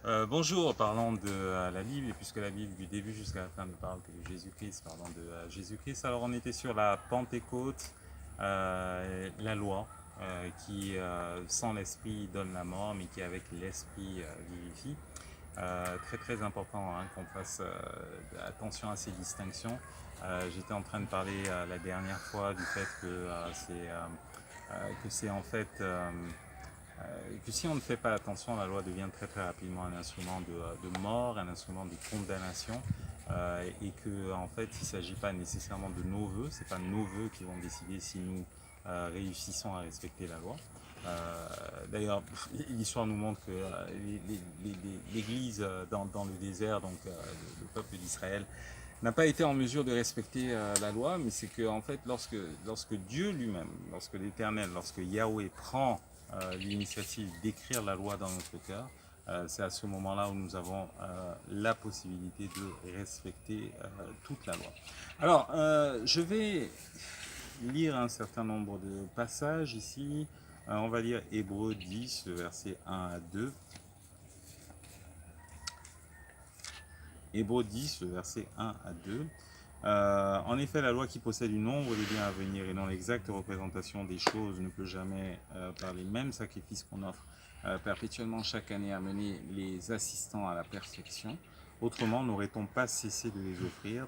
Bonjour, parlons de la Bible, et puisque la Bible du début jusqu'à la fin ne parle que de Jésus-Christ, parlons de Jésus-Christ. Alors on était sur la Pentecôte, la loi, qui sans l'Esprit donne la mort, mais qui avec l'Esprit vivifie. Très très important hein, qu'on fasse attention à ces distinctions. J'étais en train de parler la dernière fois du fait que c'est en fait que si on ne fait pas attention, la loi devient très très rapidement un instrument de mort, un instrument de condamnation, et que en fait il ne s'agit pas nécessairement de nos voeux, c'est pas nos voeux qui vont décider si nous réussissons à respecter la loi. D'ailleurs, l'histoire nous montre que l'Église dans le désert, donc le peuple d'Israël, n'a pas été en mesure de respecter la loi, mais c'est que en fait, lorsque Dieu lui-même, lorsque l'Éternel, lorsque Yahweh prend l'initiative d'écrire la loi dans notre cœur, c'est à ce moment-là où nous avons la possibilité de respecter toute la loi. Alors, je vais lire un certain nombre de passages ici. On va lire Hébreux 10, versets 1 à 2. Hébreux 10, versets 1 à 2. En effet, la loi qui possède une ombre des biens à venir et non l'exacte représentation des choses ne peut jamais, par les mêmes sacrifices qu'on offre perpétuellement chaque année, amener les assistants à la perfection. Autrement, n'aurait-on pas cessé de les offrir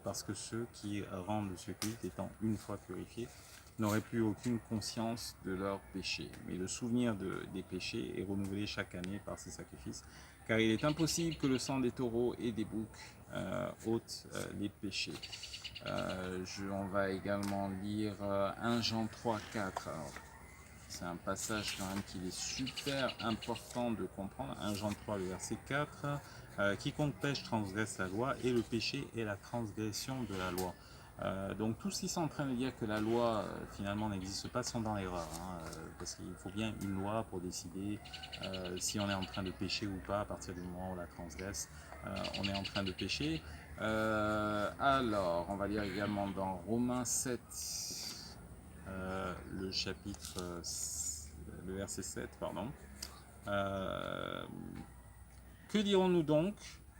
parce que ceux qui rendent ce culte, étant une fois purifiés, n'auraient plus aucune conscience de leurs péchés. Mais le souvenir des péchés est renouvelé chaque année par ces sacrifices, car il est impossible que le sang des taureaux et des boucs ôte les péchés. On va également lire 1 Jean 3, 4. Alors, c'est un passage quand même qu'il est super important de comprendre. 1 Jean 3, le verset 4. Quiconque pêche transgresse la loi, et le péché est la transgression de la loi. Donc tous qui sont en train de dire que la loi finalement n'existe pas sont dans l'erreur, hein, parce qu'il faut bien une loi pour décider si on est en train de pécher ou pas. À partir du moment où on la transgresse, on est en train de pécher. Alors, on va lire également dans Romains 7, le chapitre, le verset 7, pardon. Que dirons-nous donc?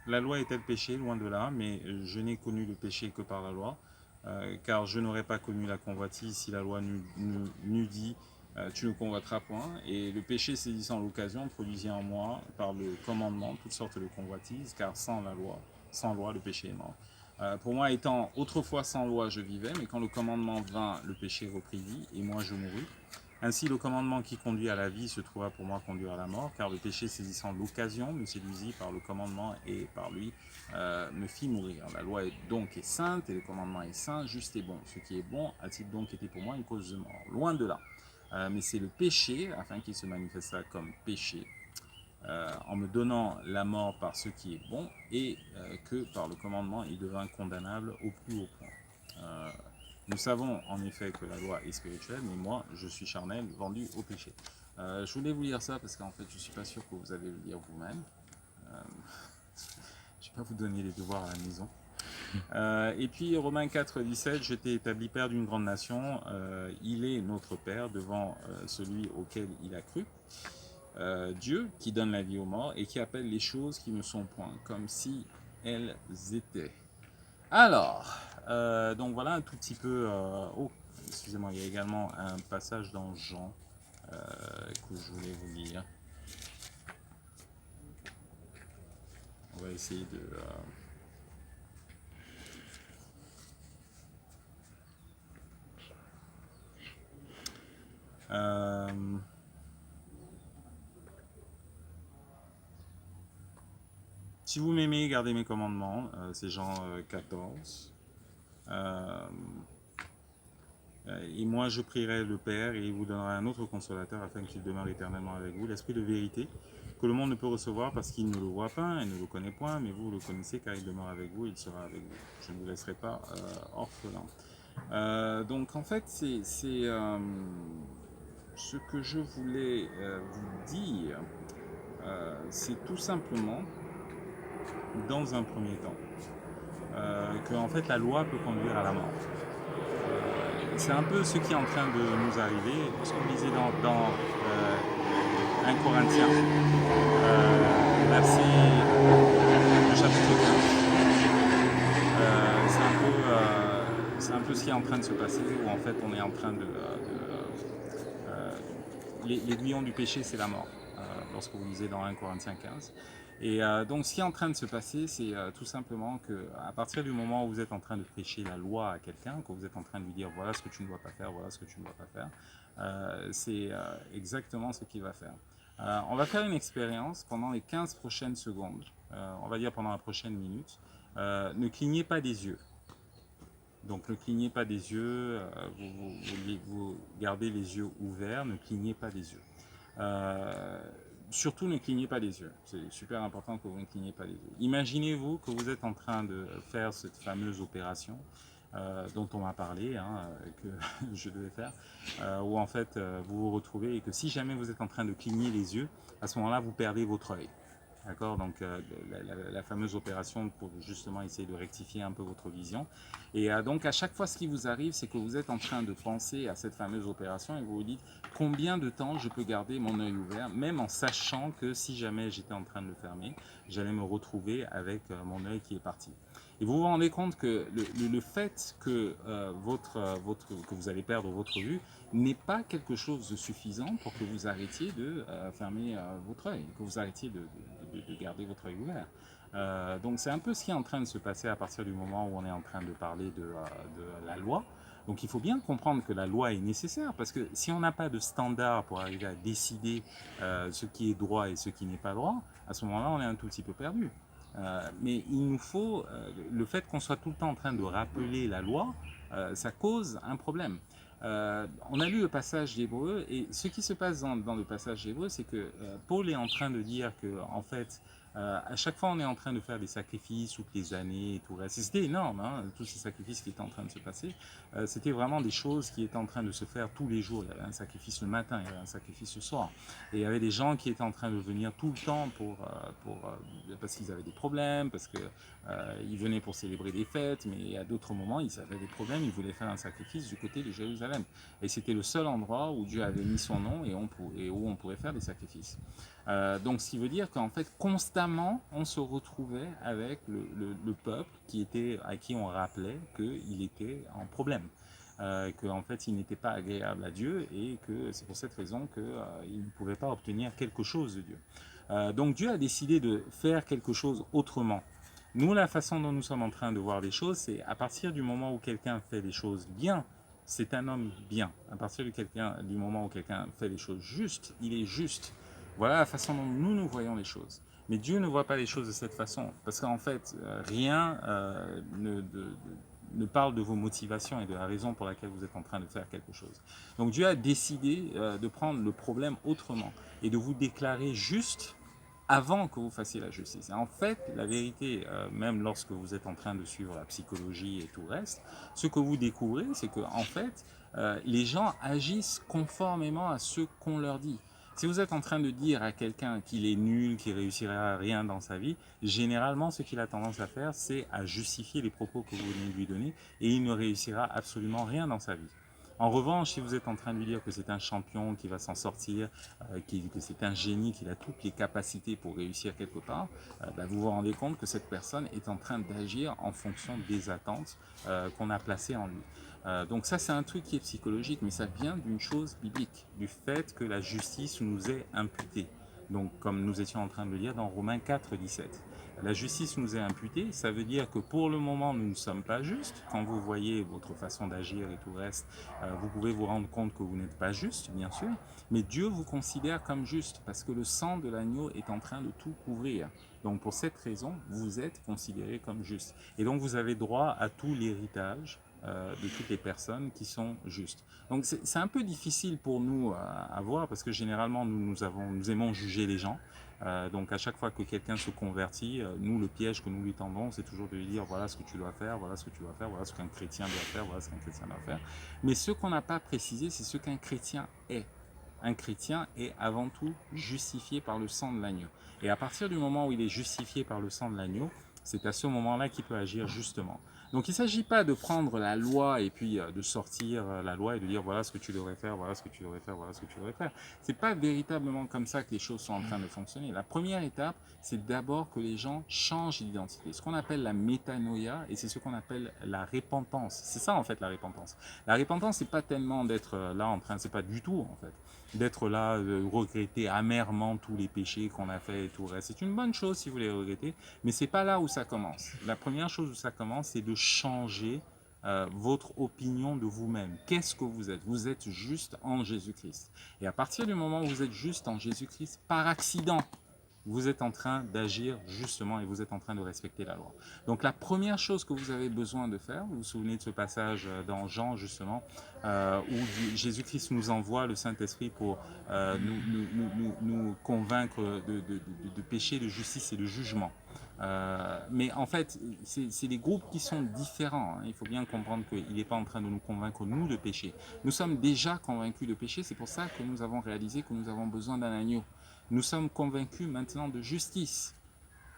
La loi est-elle péché? Loin de là, mais je n'ai connu le péché que par la loi, car je n'aurais pas connu la convoitise si la loi n'eût dit tu ne convoiteras point. Et le péché saisissant l'occasion produisit en moi, par le commandement, toutes sortes de convoitises, car sans loi, le péché est mort. Pour moi, étant autrefois sans loi, je vivais, mais quand le commandement vint, le péché reprit vie, et moi je mourus. Ainsi, le commandement qui conduit à la vie se trouva pour moi conduire à la mort, car le péché saisissant l'occasion me séduisit par le commandement et par lui me fit mourir. La loi donc est sainte et le commandement est saint, juste et bon. Ce qui est bon a-t-il donc été pour moi une cause de mort? Loin de là. Mais c'est le péché, afin qu'il se manifesta comme péché, en me donnant la mort par ce qui est bon, et que par le commandement il devint condamnable au plus haut point. Nous savons en effet que la loi est spirituelle, mais moi je suis charnel, vendu au péché. Je voulais vous lire ça parce qu'en fait je ne suis pas sûr que vous allez le lire vous-même. Je ne vais pas vous donner les devoirs à la maison. Et puis Romains 4, 17, je t'ai établi père d'une grande nation, il est notre père devant celui auquel il a cru. Dieu qui donne la vie aux morts et qui appelle les choses qui ne sont point comme si elles étaient. Alors, donc voilà un tout petit peu. Oh, excusez-moi, il y a également un passage dans Jean que je voulais vous lire. On va essayer de. Si vous m'aimez, gardez mes commandements. C'est Jean 14. Et moi je prierai le Père et il vous donnera un autre consolateur afin qu'il demeure éternellement avec vous, l'Esprit de vérité, que le monde ne peut recevoir parce qu'il ne le voit pas et ne le connaît point, mais vous le connaissez car il demeure avec vous, il sera avec vous. Je ne vous laisserai pas orphelin. Donc en fait c'est ce que je voulais vous dire, c'est tout simplement, dans un premier temps, que en fait la loi peut conduire à la mort. C'est un peu ce qui est en train de nous arriver, ce qu'on disait dans 1 Corinthiens. ce qui est en train de se passer, où en fait on est en train l'aiguillon du péché, c'est la mort, lorsque vous lisez dans 1 Corinthiens 15. Et donc ce qui est en train de se passer, c'est tout simplement qu'à partir du moment où vous êtes en train de prêcher la loi à quelqu'un, que vous êtes en train de lui dire voilà ce que tu ne dois pas faire, voilà ce que tu ne dois pas faire, c'est exactement ce qu'il va faire. On va faire une expérience pendant les 15 prochaines secondes, on va dire pendant la prochaine minute. Ne clignez pas des yeux. Donc ne clignez pas des yeux, vous gardez les yeux ouverts, ne clignez pas des yeux. Surtout ne clignez pas les yeux, c'est super important que vous ne clignez pas les yeux. Imaginez-vous que vous êtes en train de faire cette fameuse opération dont on m'a parlé, que je devais faire, où en fait vous vous retrouvez et que si jamais vous êtes en train de cligner les yeux, à ce moment-là vous perdez votre œil. D'accord, donc la fameuse opération pour justement essayer de rectifier un peu votre vision. Et donc à chaque fois ce qui vous arrive, c'est que vous êtes en train de penser à cette fameuse opération et vous vous dites combien de temps je peux garder mon œil ouvert, même en sachant que si jamais j'étais en train de le fermer, j'allais me retrouver avec mon œil qui est parti. Et vous vous rendez compte que le fait que, que vous allez perdre votre vue n'est pas quelque chose de suffisant pour que vous arrêtiez de fermer votre œil, que vous arrêtiez de garder votre œil ouvert. Donc c'est un peu ce qui est en train de se passer à partir du moment où on est en train de parler de la loi. Donc il faut bien comprendre que la loi est nécessaire parce que si on n'a pas de standard pour arriver à décider ce qui est droit et ce qui n'est pas droit, à ce moment-là on est un tout petit peu perdu. Mais il nous faut, le fait qu'on soit tout le temps en train de rappeler la loi, ça cause un problème. On a lu le passage d'Hébreu et ce qui se passe dans le passage d'Hébreu, c'est que Paul est en train de dire que en fait, à chaque fois on est en train de faire des sacrifices toutes les années et tout le reste. C'était énorme, tous ces sacrifices qui étaient en train de se passer. C'était vraiment des choses qui étaient en train de se faire tous les jours. Il y avait un sacrifice le matin, il y avait un sacrifice le soir. Et il y avait des gens qui étaient en train de venir tout le temps parce qu'ils avaient des problèmes, parce qu'ils venaient pour célébrer des fêtes, mais à d'autres moments ils avaient des problèmes, ils voulaient faire un sacrifice du côté de Jérusalem. Et c'était le seul endroit où Dieu avait mis son nom et où on pourrait faire des sacrifices. Donc ce qui veut dire qu'en fait constamment on se retrouvait avec le peuple à qui on rappelait qu'il était en problème, qu'en fait il n'était pas agréable à Dieu et que c'est pour cette raison qu'il ne pouvait pas obtenir quelque chose de Dieu. Donc Dieu a décidé de faire quelque chose autrement. Nous, la façon dont nous sommes en train de voir les choses, c'est à partir du moment où quelqu'un fait les choses bien, c'est un homme bien. À partir du moment où quelqu'un fait les choses justes, il est juste. Voilà la façon dont nous voyons les choses. Mais Dieu ne voit pas les choses de cette façon. Parce qu'en fait, rien ne parle de vos motivations et de la raison pour laquelle vous êtes en train de faire quelque chose. Donc Dieu a décidé de prendre le problème autrement et de vous déclarer juste avant que vous fassiez la justice. Et en fait, la vérité, même lorsque vous êtes en train de suivre la psychologie et tout le reste, ce que vous découvrez, c'est que en fait, les gens agissent conformément à ce qu'on leur dit. Si vous êtes en train de dire à quelqu'un qu'il est nul, qu'il réussira à rien dans sa vie, généralement, ce qu'il a tendance à faire, c'est à justifier les propos que vous venez de lui donner et il ne réussira absolument rien dans sa vie. En revanche, si vous êtes en train de lui dire que c'est un champion, qui va s'en sortir, que c'est un génie, qu'il a toutes les capacités pour réussir quelque part, vous vous rendez compte que cette personne est en train d'agir en fonction des attentes qu'on a placées en lui. Donc ça, c'est un truc qui est psychologique, mais ça vient d'une chose biblique, du fait que la justice nous est imputée. Donc comme nous étions en train de le lire dans Romains 4, 17. La justice nous est imputée, ça veut dire que pour le moment nous ne sommes pas justes. Quand vous voyez votre façon d'agir et tout le reste, vous pouvez vous rendre compte que vous n'êtes pas juste, bien sûr, mais Dieu vous considère comme juste parce que le sang de l'agneau est en train de tout couvrir. Donc pour cette raison, vous êtes considéré comme juste. Et donc vous avez droit à tout l'héritage de toutes les personnes qui sont justes. Donc c'est un peu difficile pour nous à voir parce que généralement nous aimons juger les gens. Donc à chaque fois que quelqu'un se convertit, nous le piège que nous lui tendons, c'est toujours de lui dire voilà ce que tu dois faire, voilà ce que tu dois faire, voilà ce qu'un chrétien doit faire, voilà ce qu'un chrétien doit faire. Mais ce qu'on n'a pas précisé, c'est ce qu'un chrétien est. Un chrétien est avant tout justifié par le sang de l'agneau. Et à partir du moment où il est justifié par le sang de l'agneau, c'est à ce moment-là qu'il peut agir justement. Donc il ne s'agit pas de prendre la loi et puis de sortir la loi et de dire voilà ce que tu devrais faire, voilà ce que tu devrais faire, voilà ce que tu devrais faire. Ce n'est pas véritablement comme ça que les choses sont en train de fonctionner. La première étape, c'est d'abord que les gens changent d'identité. Ce qu'on appelle la métanoïa, et c'est ce qu'on appelle la repentance. C'est ça en fait la repentance. La repentance, c'est pas tellement d'être là en train, c'est pas du tout en fait d'être là, de regretter amèrement tous les péchés qu'on a fait et tout le reste. C'est une bonne chose si vous les regrettez, mais c'est pas là où ça commence. La première chose où ça commence, c'est de changer votre opinion de vous-même. Qu'est-ce que vous êtes? Vous êtes juste en Jésus-Christ. Et à partir du moment où vous êtes juste en Jésus-Christ, par accident, vous êtes en train d'agir justement et vous êtes en train de respecter la loi. Donc la première chose que vous avez besoin de faire, vous vous souvenez de ce passage dans Jean justement, où Jésus-Christ nous envoie le Saint-Esprit pour nous convaincre de péché, de justice et de jugement. Mais en fait, c'est des groupes qui sont différents. Hein. Il faut bien comprendre qu'il n'est pas en train de nous convaincre, nous, de péché. Nous sommes déjà convaincus de péché, c'est pour ça que nous avons réalisé que nous avons besoin d'un agneau. Nous sommes convaincus maintenant de justice.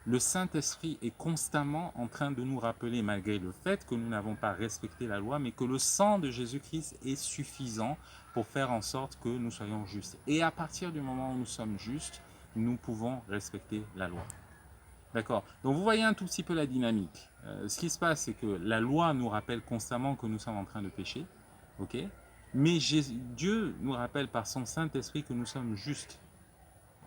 Le Saint-Esprit est constamment en train de nous rappeler, malgré le fait que nous n'avons pas respecté la loi, mais que le sang de Jésus-Christ est suffisant pour faire en sorte que nous soyons justes. Et à partir du moment où nous sommes justes, nous pouvons respecter la loi. D'accord. Donc vous voyez un tout petit peu la dynamique. Ce qui se passe, c'est que la loi nous rappelle constamment que nous sommes en train de pécher. Ok. Mais Dieu nous rappelle par son Saint-Esprit que nous sommes justes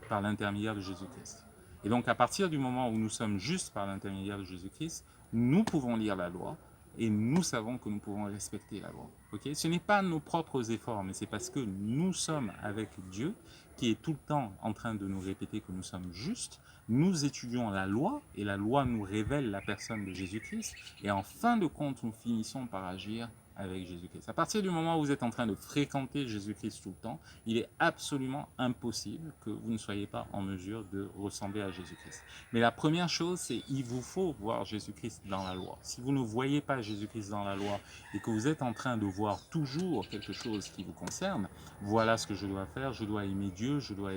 par l'intermédiaire de Jésus-Christ. Et donc à partir du moment où nous sommes justes par l'intermédiaire de Jésus-Christ, nous pouvons lire la loi et nous savons que nous pouvons respecter la loi. Okay? Ce n'est pas nos propres efforts, mais c'est parce que nous sommes avec Dieu qui est tout le temps en train de nous répéter que nous sommes justes. Nous étudions la loi et la loi nous révèle la personne de Jésus-Christ. Et en fin de compte, nous finissons par agir avec Jésus-Christ. À partir du moment où vous êtes en train de fréquenter Jésus-Christ tout le temps, il est absolument impossible que vous ne soyez pas en mesure de ressembler à Jésus-Christ. Mais la première chose, c'est qu'il vous faut voir Jésus-Christ dans la loi. Si vous ne voyez pas Jésus-Christ dans la loi et que vous êtes en train de voir toujours quelque chose qui vous concerne, voilà ce que je dois faire, je dois aimer Dieu, je dois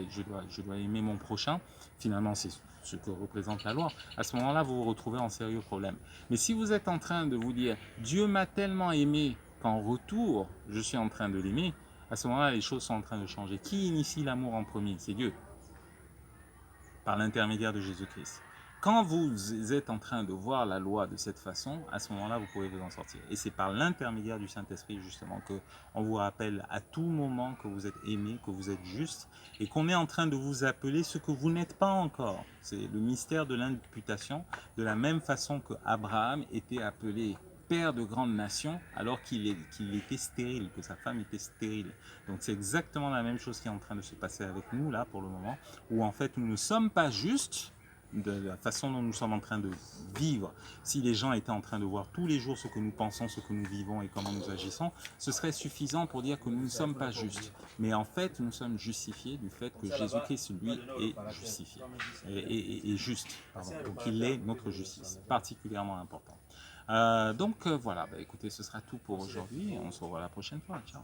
aimer mon prochain, finalement c'est ce que représente la loi, à ce moment-là, vous vous retrouvez en sérieux problème. Mais si vous êtes en train de vous dire « Dieu m'a tellement aimé qu'en retour, je suis en train de l'aimer », à ce moment-là, les choses sont en train de changer. Qui initie l'amour en premier? C'est Dieu, par l'intermédiaire de Jésus-Christ. Quand vous êtes en train de voir la loi de cette façon, à ce moment-là, vous pouvez vous en sortir. Et c'est par l'intermédiaire du Saint-Esprit, justement, qu'on vous rappelle à tout moment que vous êtes aimé, que vous êtes juste, et qu'on est en train de vous appeler ce que vous n'êtes pas encore. C'est le mystère de l'imputation, de la même façon que Abraham était appelé père de grandes nations alors qu'il était stérile, que sa femme était stérile. Donc c'est exactement la même chose qui est en train de se passer avec nous, là, pour le moment, où en fait, nous ne sommes pas justes, de la façon dont nous sommes en train de vivre. Si les gens étaient en train de voir tous les jours ce que nous pensons, ce que nous vivons et comment nous agissons, ce serait suffisant pour dire que nous ne sommes pas justes. Mais en fait, nous sommes justifiés du fait que Jésus-Christ, lui, est justifié. Et juste. Pardon. Donc il est notre justice, particulièrement important. Voilà, écoutez, ce sera tout pour aujourd'hui. On se revoit la prochaine fois. Ciao.